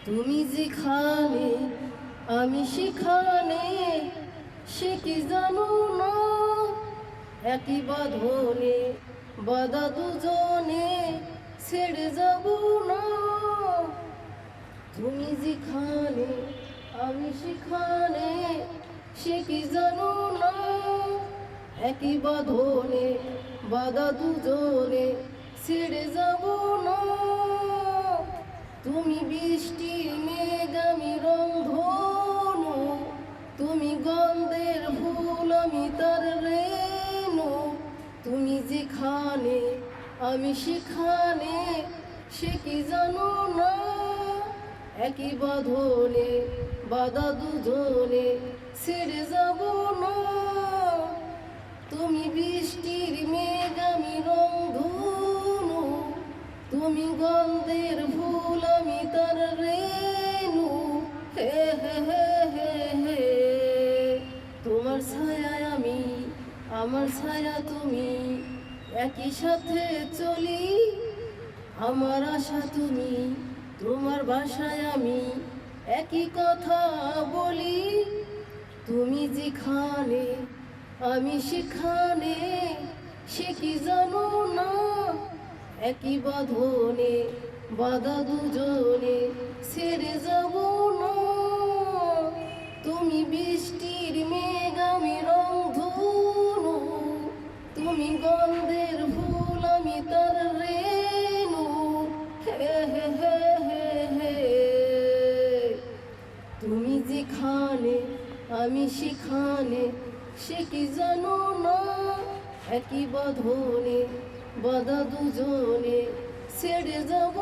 তুমি যেখানে আমি সেখানে, সে কি জানো না? একই বাঁধনে বাঁধা দুজনে, ছেড়ে যাব না। তুমি যেখানে আমি সেখানে, সে কি জানো না? একই বাঁধনে বাঁধা দুজনে, ছেড়ে যাব না। তুমি বৃষ্টির মেঘ আমি রংধনু, তুমি গন্ধের ফুল আমি তার রেণু। তুমি যেখানে আমি সেখানে, সে কি জানো না? একই বাঁধনে বাঁধা দুজনে, ছেড়ে যাব না। তুমি বৃষ্টির মেঘ আমি রংধনু, তুমি গন্ধের ফুল আমি তার রেণু। হে হে হে হে হে, তোমার ছায়ায় আমি, আমার ছায়া তুমি, একই সাথে চলি। আমার আশা তুমি, তোমার ভাষায় আমি, একই কথা বলি। তুমি যেখানে আমি সেখানে, সে কি জানো না? একই বাঁধনে বাঁধা দুজনে, ছেড়ে যাব না। তুমি বৃষ্টির মেঘ আমি রংধনু, তুমি গন্ধের ফুল আমি তার রেণু। হে হে হে হে হে, তুমি যেখানে আমি সেখানে, সে কি জানো না? একই বাঁধনে বাঁধা দুজনে, ছেড়ে যাব